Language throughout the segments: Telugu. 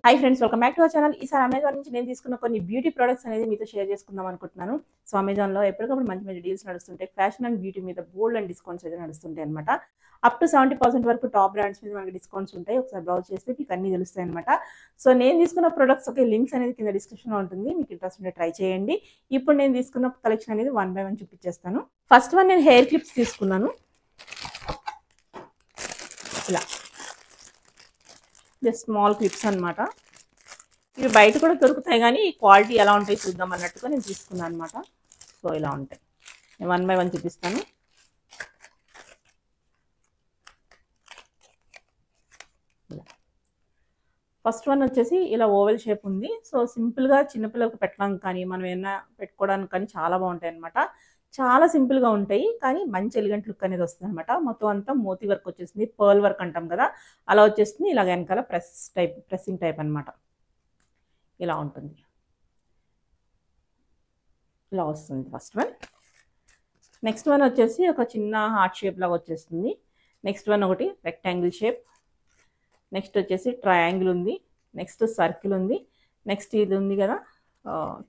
Hi friends, welcome back to our channel. ఈసారి అమెజాన్ నుంచి నేను తీసుకున్న కొన్ని బ్యూటీ ప్రొడక్ట్స్ అనేది మీతో షేర్ చేసుకుందాం అనుకుంటున్నాను. సో అమెజాన్లో ఎప్పటికప్పుడు మంచి మంచి డీల్స్ నడుస్తుంటాయి. ఫ్యాషన్ అండ్ బ్యూటీ మీద బోల్డ్ అండ్ డిస్కౌంట్స్ అయితే నడుస్తుంటాయి అనమాట. అప్ టు 70% వరకు టాప్ బ్రాండ్స్ మీద మనకి డిస్కౌంట్స్ ఉంటాయి. ఒకసారి బ్రౌజ్ చేస్తే మీకు అన్ని తెలుస్తాయి అనమాట. సో నేను తీసుకున్న ప్రొడక్ట్స్ ఒక లింక్స్ అనేది కింద డిస్క్రిప్షన్లో ఉంటుంది. మీకు ఇంట్రెస్ట్ ఉంటే ట్రై చేయండి. ఇప్పుడు నేను తీసుకున్న కలెక్షన్ అనేది 1 by 1 చూపించేస్తాను. ఫస్ట్ వన్ నేను హెయిర్ క్లిప్స్ తీసుకున్నాను. ఇలా జస్ట్ స్మాల్ క్లిప్స్ అనమాట. ఇవి బయట కూడా దొరుకుతాయి, కానీ క్వాలిటీ ఎలా ఉంటాయి చూద్దాం అన్నట్టుగా నేను తీసుకున్నాను అనమాట. సో ఇలా ఉంటాయి. నేను 1 by 1 చూపిస్తాను. ఫస్ట్ వన్ వచ్చేసి ఇలా ఓవెల్ షేప్ ఉంది. సో సింపుల్గా చిన్నపిల్లలకు పెట్టడానికి కానీ మనం ఏమైనా పెట్టుకోవడానికి కానీ చాలా బాగుంటాయి అనమాట. చాలా సింపుల్గా ఉంటాయి, కానీ మంచి ఎలిగెంట్ లుక్ అనేది వస్తుంది అనమాట. మొత్తం అంతా మోతీ వర్క్ వచ్చేసింది, పర్ల్ వర్క్ అంటాం కదా, అలా వచ్చేస్తుంది. ఇలాగ వెనకాల ప్రెస్సింగ్ టైప్ అనమాట. ఇలా ఉంటుంది, ఇలా వస్తుంది ఫస్ట్ వన్. నెక్స్ట్ వన్ వచ్చేసి ఒక చిన్న హార్ట్ షేప్ లాగా వచ్చేస్తుంది. నెక్స్ట్ వన్ ఒకటి రెక్టాంగిల్ షేప్. నెక్స్ట్ వచ్చేసి ట్రయాంగిల్ ఉంది. నెక్స్ట్ సర్కిల్ ఉంది. నెక్స్ట్ ఇది ఉంది కదా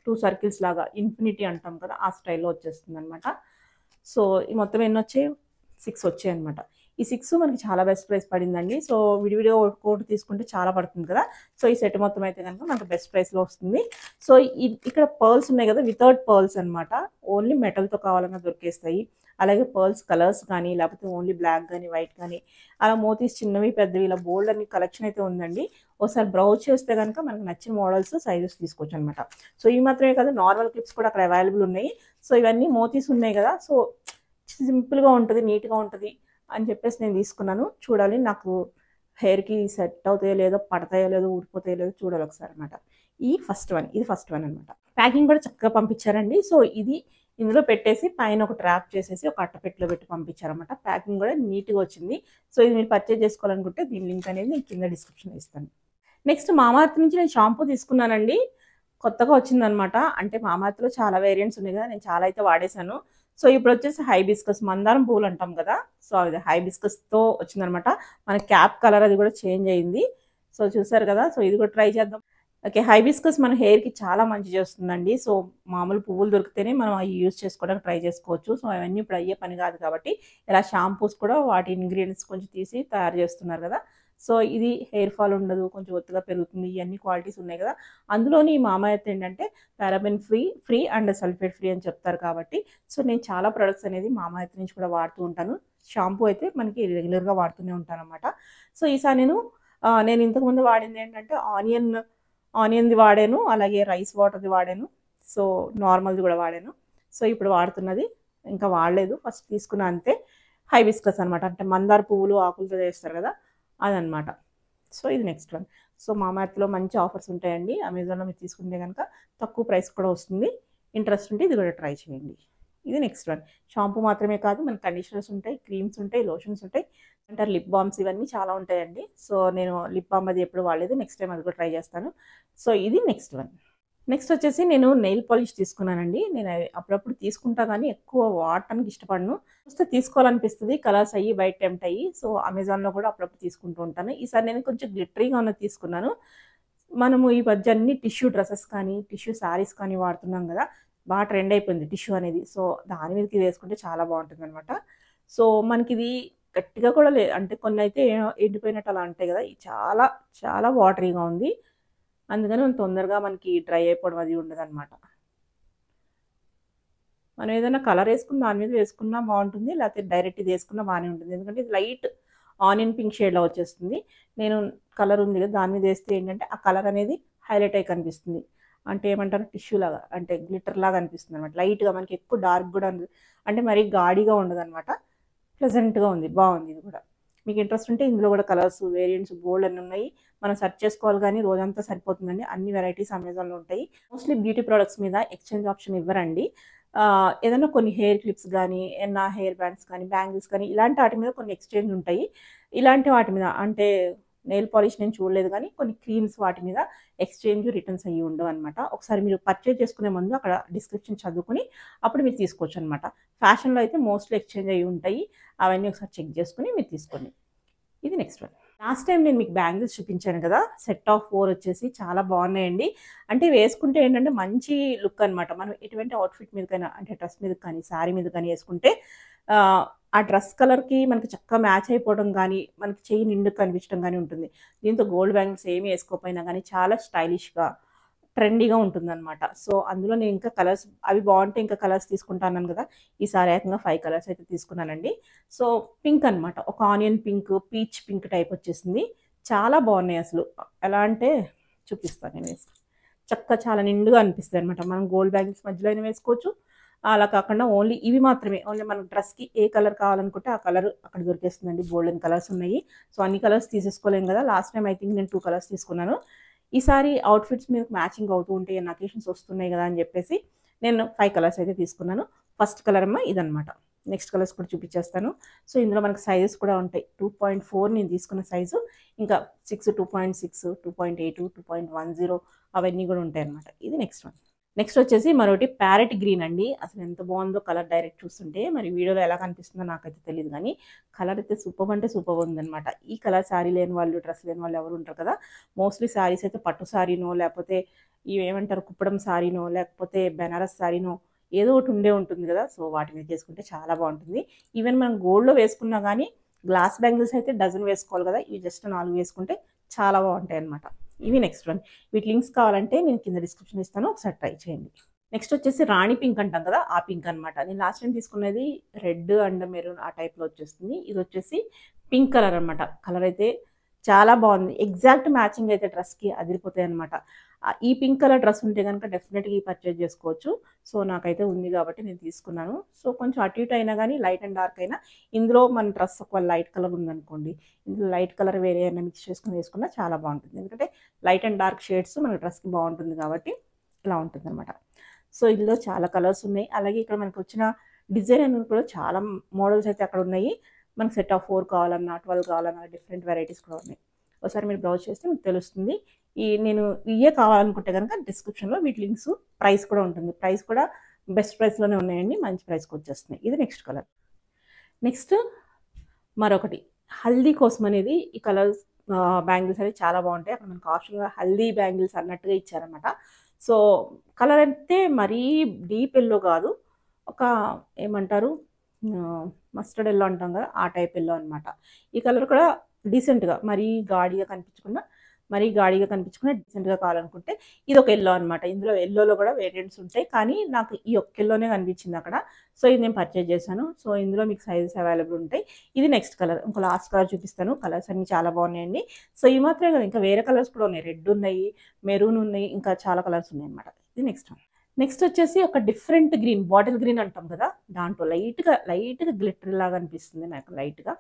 2 సర్కిల్స్ లాగా ఇన్ఫినిటీ అంటాం కదా, ఆ స్టైల్లో వచ్చేస్తుంది అనమాట. సో ఈ మొత్తం ఎన్ని వచ్చాయి? 6 వచ్చాయి అనమాట. ఈ 6 మనకి చాలా బెస్ట్ ప్రైస్ పడిందండి. సో విడివిడిగా ఒకటి తీసుకుంటే చాలా పడుతుంది కదా. సో ఈ సెట్ మొత్తం అయితే కనుక మనకు బెస్ట్ ప్రైస్లో వస్తుంది. సో ఇక్కడ పర్ల్స్ ఉన్నాయి కదా, వితౌట్ పర్ల్స్ అనమాట. ఓన్లీ మెటల్తో కావాలన్నా దొరికేస్తాయి. అలాగే పర్ల్స్ కలర్స్ కానీ, లేకపోతే ఓన్లీ బ్లాక్ కానీ వైట్ కానీ, అలా మోతీస్ చిన్నవి పెద్దవి ఇలా బోల్డ్ అన్ని కలెక్షన్ అయితే ఉందండి. ఒకసారి బ్రౌజ్ చేస్తే కనుక మనకు నచ్చిన మోడల్స్ సైజెస్ తీసుకోవచ్చు అనమాట. సో ఈ మాత్రమే కాదు, నార్మల్ క్లిప్స్ కూడా అక్కడ అవైలబుల్ ఉన్నాయి. సో ఇవన్నీ మోతీస్ ఉన్నాయి కదా, సో సింపుల్గా ఉంటుంది, నీట్గా ఉంటుంది అని చెప్పేసి నేను తీసుకున్నాను. చూడాలి నాకు హెయిర్కి సెట్ అవుతాయో లేదో, పడతాయో లేదో, ఊడిపోతాయో లేదో చూడాలి ఒకసారి అనమాట. ఇది ఫస్ట్ వన్ అనమాట. ప్యాకింగ్ కూడా చక్కగా పంపించారండి. సో ఇది ఇందులో పెట్టేసి పైన ఒక ట్రాప్ చేసేసి ఒక అట్టపెట్టలో పెట్టి పంపించారనమాట. ప్యాకింగ్ కూడా నీట్గా వచ్చింది. సో ఇది మీరు పర్చేజ్ చేసుకోవాలనుకుంటే దీని లింక్ అనేది నేను కింద డిస్క్రిప్షన్లో ఇస్తాను. నెక్స్ట్ మామార్త్ నుంచి నేను షాంపూ తీసుకున్నానండి. కొత్తగా వచ్చిందనమాట. అంటే మామార్త్లో చాలా వేరియంట్స్ ఉన్నాయి కదా, నేను చాలా అయితే వాడేశాను. సో ఇప్పుడు వచ్చేసి హైబిస్కస్, మందారం పూలు అంటాం కదా, సో అది హైబిస్కస్తో వచ్చిందనమాట. మన క్యాప్ కలర్ అది కూడా చేంజ్ అయింది. సో చూసారు కదా. సో ఇది కూడా ట్రై చేద్దాం. ఓకే, హైబిస్కస్ మన హెయిర్కి చాలా మంచి చేస్తుందండి. సో మామూలు పువ్వులు దొరికితేనే మనం అవి యూజ్ చేసుకోవడానికి ట్రై చేసుకోవచ్చు. సో అవన్నీ ఇప్పుడు అయ్యే పని కాదు కాబట్టి ఇలా షాంపూస్ కూడా వాటి ఇంగ్రీడియంట్స్ కొంచెం తీసి తయారు చేస్తున్నారు కదా. సో ఇది హెయిర్ ఫాల్ ఉండదు, కొంచెం ఒత్తుగా పెరుగుతుంది, ఇవన్నీ క్వాలిటీస్ ఉన్నాయి కదా. అందులోని ఈ మామాయత్ ఏంటంటే paraben free and sulphate free అని చెప్తారు కాబట్టి, సో నేను చాలా ప్రొడక్ట్స్ అనేది మామాయత్ నుంచి కూడా వాడుతూ ఉంటాను. షాంపూ అయితే మనకి రెగ్యులర్గా వాడుతూనే ఉంటాను అనమాట. సో ఈసారి నేను ఇంతకుముందు వాడింది ఏంటంటే ఆనియన్ది వాడాను, అలాగే రైస్ వాటర్ది వాడాను, సో నార్మల్ది కూడా వాడాను. సో ఇప్పుడు వాడుతున్నది ఇంకా వాడలేదు, ఫస్ట్ తీసుకున్న అంతే. హైబిస్కస్ అనమాట, అంటే మందార పువ్వులు ఆకులతో చేస్తారు కదా, అదనమాట. సో ఇది నెక్స్ట్ వన్. సో మామార్త్లో మంచి ఆఫర్స్ ఉంటాయండి. అమెజాన్లో మీరు తీసుకుంటే కనుక తక్కువ ప్రైస్ కూడా వస్తుంది. ఇంట్రెస్ట్ ఉంటే ఇది కూడా ట్రై చేయండి. ఇది నెక్స్ట్ వన్. షాంపూ మాత్రమే కాదు, మనకి కండిషనర్స్ ఉంటాయి, క్రీమ్స్ ఉంటాయి, లోషన్స్ ఉంటాయి, అంటారు లిప్ బామ్స్, ఇవన్నీ చాలా ఉంటాయండి. సో నేను లిప్ బామ్ అది ఎప్పుడు వాడలేదు, నెక్స్ట్ టైం అది కూడా ట్రై చేస్తాను. సో ఇది నెక్స్ట్ వన్. నెక్స్ట్ వచ్చేసి నేను నెయిల్ పాలిష్ తీసుకున్నానండి. నేను అప్పుడప్పుడు తీసుకుంటా, కానీ ఎక్కువ వాడటానికి ఇష్టపడను. చూస్తే తీసుకోవాలనిపిస్తుంది, కలర్స్ అయ్యి బయట టెంప్ట్ అయ్యి. సో అమెజాన్లో కూడా అప్పుడప్పుడు తీసుకుంటూ ఉంటాను. ఈసారి నేను కొంచెం గ్లిటరీగా ఉన్నది తీసుకున్నాను. మనము ఈ మధ్య అన్ని టిష్యూ డ్రెస్సెస్ కానీ, టిష్యూ శారీస్ కానీ వాడుతున్నాం కదా, బాగా ట్రెండ్ అయిపోయింది టిష్యూ అనేది. సో దాని మీదకి వేసుకుంటే చాలా బాగుంటుంది అనమాట. సో మనకి ఇది గట్టిగా కూడా అంటే కొన్ని అయితే ఎండిపోయినట్టు అలా ఉంటాయి కదా, ఇది చాలా చాలా వాటరీగా ఉంది. అందుకని తొందరగా మనకి డ్రై అయిపోవడం అది ఉండదు అనమాట. మనం ఏదైనా కలర్ వేసుకుని దాని మీద వేసుకున్నా బాగుంటుంది, లేకపోతే డైరెక్ట్ ఇది వేసుకున్నా బాగానే ఉంటుంది. ఎందుకంటే ఇది లైట్ ఆనియన్ పింక్ షేడ్లో వచ్చేస్తుంది. నేను కలర్ ఉంది కదా దాని మీద వేస్తే ఏంటంటే ఆ కలర్ అనేది హైలైట్ అయి కనిపిస్తుంది. అంటే ఏమంటారు, టిష్యూ లాగా, అంటే గ్లిటర్ లాగా అనిపిస్తుంది అనమాట. లైట్గా మనకి ఎక్కువ డార్క్ కూడా అంటే మరీ గాడిగా ఉండదు అనమాట. ప్లెజెంట్గా ఉంది, బాగుంది. ఇది కూడా మీకు ఇంట్రెస్ట్ ఉంటే ఇందులో కూడా కలర్స్ వేరియంట్స్ బోల్డ్ అన్నీ ఉన్నాయి. మనం సెర్చ్ చేసుకోవాలి, కానీ రోజంతా సరిపోతుందండి. అన్ని వెరైటీస్ అమెజాన్లో ఉంటాయి. మోస్ట్లీ బ్యూటీ ప్రొడక్ట్స్ మీద ఎక్స్చేంజ్ ఆప్షన్ ఇవ్వరండి. ఏదైనా కొన్ని హెయిర్ క్లిప్స్ కానీ, ఏదైనా హెయిర్ బ్యాండ్స్ కానీ, బ్యాంగిల్స్ కానీ, ఇలాంటి వాటి మీద కొన్ని ఎక్స్చేంజ్ ఉంటాయి. ఇలాంటి వాటి మీద అంటే నెయిల్ పాలిష్ నేను చూడలేదు, కానీ కొన్ని క్రీమ్స్ వాటి మీద ఎక్స్చేంజ్ రిటర్న్స్ అయ్యి ఉండవు అనమాట. ఒకసారి మీరు పర్చేజ్ చేసుకునే ముందు అక్కడ డిస్క్రిప్షన్ చదువుకుని అప్పుడు మీరు తీసుకోవచ్చు అనమాట. ఫ్యాషన్లో అయితే మోస్ట్లీ ఎక్స్చేంజ్ అయ్యి ఉంటాయి, అవన్నీ ఒకసారి చెక్ చేసుకుని మీరు తీసుకోండి. ఇది నెక్స్ట్ వన్. లాస్ట్ టైం నేను మీకు బ్యాంగిల్స్ చూపించాను కదా, సెట్ ఆఫ్ 4 వచ్చేసి చాలా బాగున్నాయండి. అంటే వేసుకుంటే ఏంటంటే మంచి లుక్ అనమాట. మనం ఎటువంటి అవుట్ఫిట్ మీదకైనా అంటే డ్రెస్ మీద కానీ శారీ మీద కానీ వేసుకుంటే ఆ డ్రెస్ కలర్కి మనకి చక్కగా మ్యాచ్ అయిపోవడం కానీ, మనకి చెయ్యి నిండుగా కనిపించడం కానీ ఉంటుంది. దీంతో గోల్డ్ బ్యాంగిల్స్ ఏమి వేసుకోకపోయినా కానీ చాలా స్టైలిష్గా ట్రెండీగా ఉంటుందన్నమాట. సో అందులో నేను ఇంకా కలర్స్ అవి బాగుంటే ఇంకా కలర్స్ తీసుకుంటాను కదా, ఈసారి ఏకంగా 5 కలర్స్ అయితే తీసుకున్నానండి. సో పింక్ అనమాట, ఒక onion pink, peach pink type వచ్చేసింది. చాలా బాగున్నాయి అసలు. ఎలా అంటే చూపిస్తాను నేను వేసి, చక్కగా చాలా నిండుగా అనిపిస్తుంది అనమాట. మనం గోల్డ్ బ్యాంగిల్స్ మధ్యలో అయినా వేసుకోవచ్చు, అలా కాకుండా ఓన్లీ ఇవి మాత్రమే, ఓన్లీ మన డ్రెస్కి ఏ కలర్ కావాలనుకుంటే ఆ కలర్ అక్కడ దొరికేస్తుందండి. గోల్డెన్ కలర్స్ ఉన్నాయి. సో అన్ని కలర్స్ తీసేసుకోలేం కదా, లాస్ట్ టైం ఐ థింక్ నేను 2 కలర్స్ తీసుకున్నాను. ఈసారి అవుట్ఫిట్స్ మీద మ్యాచింగ్ అవుతూ ఉంటాయి, అన్న అకేషన్స్ వస్తున్నాయి కదా అని చెప్పేసి నేను 5 కలర్స్ అయితే తీసుకున్నాను. ఫస్ట్ కలర్ అమ్మ ఇదనమాట. నెక్స్ట్ కలర్స్ కూడా చూపించేస్తాను. సో ఇందులో మనకు సైజెస్ కూడా ఉంటాయి. 2.4 నేను తీసుకున్న సైజు, ఇంకా 6, 2.6, 2.8, 2.10 అవన్నీ కూడా ఉంటాయి అనమాట. ఇది నెక్స్ట్ వన్. నెక్స్ట్ వచ్చేసి మరొకటి ప్యారెట్ గ్రీన్ అండి. అసలు ఎంత బాగుందో కలర్ డైరెక్ట్ చూస్తుంటే, మరి వీడియోలో ఎలా కనిపిస్తుందో నాకైతే తెలియదు కానీ కలర్ అయితే సూపర్ అంటే సూపర్ ఉందన్నమాట. ఈ కలర్ శారీ లేని వాళ్ళు, డ్రెస్ లేని వాళ్ళు ఎవరు ఉంటారు కదా, మోస్ట్లీ శారీస్ అయితే పట్టు శారీనో, లేకపోతే ఇవి ఏమంటారు కుప్పడం శారీనో, లేకపోతే బెనారస్ శారీనో ఏదో ఒకటి ఉండే ఉంటుంది కదా. సో వాటి మీద చేసుకుంటే చాలా బాగుంటుంది. ఈవెన్ మనం గోల్డ్లో వేసుకున్నా కానీ గ్లాస్ బ్యాంగిల్స్ అయితే డజన్ వేసుకోవాలి కదా, ఇవి జస్ట్ 4 వేసుకుంటే చాలా బాగుంటాయి అన్నమాట. ఇవి నెక్స్ట్ వన్. వీటి లింక్స్ కావాలంటే నేను కింద డిస్క్రిప్షన్ ఇస్తాను, ఒకసారి ట్రై చేయండి. నెక్స్ట్ వచ్చేసి రాణి పింక్ అంటాం కదా, ఆ పింక్ అనమాట. నేను లాస్ట్ టైం తీసుకున్నది రెడ్ అండ్ మెరూన్ ఆ టైప్లో వచ్చేస్తుంది. ఇది వచ్చేసి పింక్ కలర్ అనమాట. కలర్ అయితే చాలా బాగుంది. ఎగ్జాక్ట్ మ్యాచింగ్ అయితే డ్రెస్కి అదిరిపోతాయి అనమాట. ఈ పింక్ కలర్ డ్రెస్ ఉంటే కనుక డెఫినెట్గా ఈ పర్చేజ్ చేసుకోవచ్చు. సో నాకైతే ఉంది కాబట్టి నేను తీసుకున్నాను. సో కొంచెం అటు ఇటు అయినా కానీ, లైట్ అండ్ డార్క్ అయినా, ఇందులో మన డ్రెస్ ఒక లైట్ కలర్ ఉందనుకోండి, ఇందులో లైట్ కలర్ వేరే అయినా మిక్స్ చేసుకుని వేసుకున్నా చాలా బాగుంటుంది. ఎందుకంటే లైట్ అండ్ డార్క్ షేడ్స్ మన డ్రెస్కి బాగుంటుంది కాబట్టి ఇలా ఉంటుంది అనమాట. సో ఇందులో చాలా కలర్స్ ఉన్నాయి. అలాగే ఇక్కడ మనకు వచ్చిన డిజైన్ అనేది కూడా చాలా మోడల్స్ అయితే అక్కడ ఉన్నాయి. మనకు సెట్ ఆఫ్ 4 కావాలన్నా, 12 కావాలన్నా డిఫరెంట్ వెరైటీస్ కూడా ఉన్నాయి. ఒకసారి మీరు బ్రౌజ్ చేస్తే మీకు తెలుస్తుంది. నేను ఇవే కావాలనుకుంటే కనుక డిస్క్రిప్షన్లో వీటి లింక్స్, ప్రైస్ కూడా ఉంటుంది. ప్రైస్ కూడా బెస్ట్ ప్రైస్లోనే ఉన్నాయండి, మంచి ప్రైస్కి వచ్చేస్తున్నాయి. ఇది నెక్స్ట్ కలర్. నెక్స్ట్ మరొకటి హల్దీ కోసం అనేది ఈ కలర్స్ బ్యాంగిల్స్ అనేవి చాలా బాగుంటాయి. అక్కడ మనకు ఆప్షన్గా హల్దీ బ్యాంగిల్స్ అన్నట్టుగా ఇచ్చారనమాట. సో కలర్ అయితే మరీ డీప్ ఎల్లో కాదు, ఒక ఏమంటారు మస్టర్డ్ ఎల్లో అంటాం కదా, ఆ టైప్ ఎల్లో అనమాట. ఈ కలర్ కూడా డీసెంట్గా, మరీ గాడిగా కనిపించకుండా డీసెంట్గా కావాలనుకుంటే ఇది ఒక ఎల్లో అనమాట. ఇందులో ఎల్లోలో కూడా వేరియంట్స్ ఉంటాయి, కానీ నాకు ఈ ఒక్క ఎల్లోనే కనిపించింది అక్కడ. సో ఇది నేను పర్చేజ్ చేశాను. సో ఇందులో మీకు సైజెస్ అవైలబుల్ ఉంటాయి. ఇది నెక్స్ట్ కలర్. ఇంకో లాస్ట్ కలర్ చూపిస్తాను. కలర్స్ అన్ని చాలా బాగున్నాయండి. సో ఈ మాత్రమే కదా, ఇంకా వేరే కలర్స్ కూడా ఉన్నాయి. రెడ్ ఉన్నాయి, మెరూన్ ఉన్నాయి, ఇంకా చాలా కలర్స్ ఉన్నాయి అనమాట. ఇది నెక్స్ట్ వన్. నెక్స్ట్ వచ్చేసి ఒక డిఫరెంట్ గ్రీన్, బాటిల్ గ్రీన్ అంటాం కదా, దాంట్లో లైట్గా గ్లిటర్ లాగా అనిపిస్తుంది నాకు. లైట్గా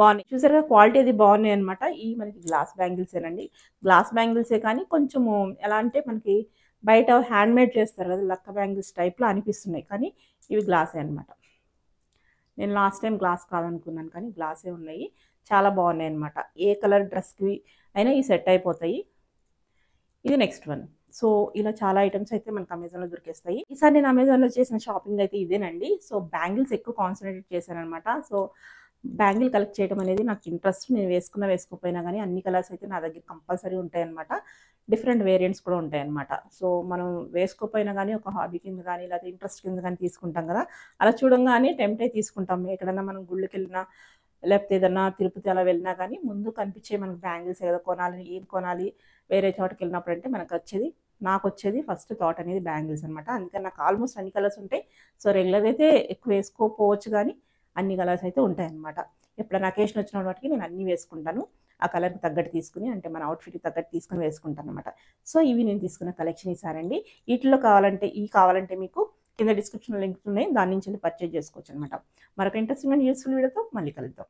బాగున్నాయి, చూసారుగా క్వాలిటీ అది బాగున్నాయి అనమాట. ఈ మనకి గ్లాస్ బ్యాంగిల్సేనండి. గ్లాస్ బ్యాంగిల్సే కానీ కొంచెము ఎలా అంటే మనకి బయట హ్యాండ్ మేడ్ చేస్తారు కదా, లక్క బ్యాంగిల్స్ టైప్లో అనిపిస్తున్నాయి, కానీ ఇవి గ్లాసే అనమాట. నేను లాస్ట్ టైం గ్లాస్ కాదనుకున్నాను, కానీ గ్లాసే ఉన్నాయి. చాలా బాగున్నాయి అనమాట. ఏ కలర్ డ్రెస్కి అయినా ఈ సెట్ అయిపోతాయి. ఇది నెక్స్ట్ వన్. సో ఇలా చాలా ఐటమ్స్ అయితే మనకు అమెజాన్లో దొరికేస్తాయి. ఈసారి నేను అమెజాన్లో చేసిన షాపింగ్ అయితే ఇదేనండి. సో బ్యాంగిల్స్ ఎక్కువ కాన్సన్ట్రేట్ చేశాను అనమాట. సో బ్యాంగిల్ కలెక్ట్ చేయడం అనేది నాకు ఇంట్రెస్ట్. నేను వేసుకోకపోయినా కానీ అన్ని కలర్స్ అయితే నా దగ్గర కంపల్సరీ ఉంటాయన్నమాట. డిఫరెంట్ వేరియంట్స్ కూడా ఉంటాయన్నమాట. సో మనం వేసుకోకపోయినా కానీ ఒక హాబీ కింద కానీ, లేకపోతే ఇంట్రెస్ట్ కింద కానీ తీసుకుంటాం కదా, అలా చూడంగానే టెంప్ట్ అయి తీసుకుంటాం. ఎక్కడన్నా మనం గుళ్ళకి వెళ్ళినా, లేకపోతే ఏదన్నా తిరుపతి అలా వెళ్ళినా కానీ ముందు కనిపించే మనకు బ్యాంగిల్స్ ఏదో కొనాలి, ఏం కొనాలి, వేరే చోటకి వెళ్ళినప్పుడు అంటే నాకు వచ్చేది ఫస్ట్ థాట్ అనేది బ్యాంగిల్స్ అనమాట. అందుకని నాకు ఆల్మోస్ట్ అన్ని కలర్స్ ఉంటాయి. సో రెగ్యులర్ అయితే ఎక్కువ వేసుకోకపోవచ్చు, కానీ అన్ని కలర్స్ అయితే ఉంటాయన్నమాట. ఎప్పుడైనా అకేషన్ వచ్చిన వాటికి నేను అన్నీ వేసుకుంటాను. ఆ కలర్కి తగ్గట్టు తీసుకుని, అంటే మన అవుట్ఫిట్కి తగ్గట్టు తీసుకుని వేసుకుంటాను అనమాట. సో ఇవి నేను తీసుకున్న కలెక్షన్ ఈసారండి. వీటిలో కావాలంటే మీకు కింద డిస్క్రిప్షన్ లింక్స్ ఉన్నాయి, దాని నుంచి పర్చేజ్ చేసుకోవచ్చు అనమాట. మరొక ఇంట్రెస్టింగ్ అండ్ యూస్ఫుల్ వీడియోతో మళ్ళీ కలుద్దాం.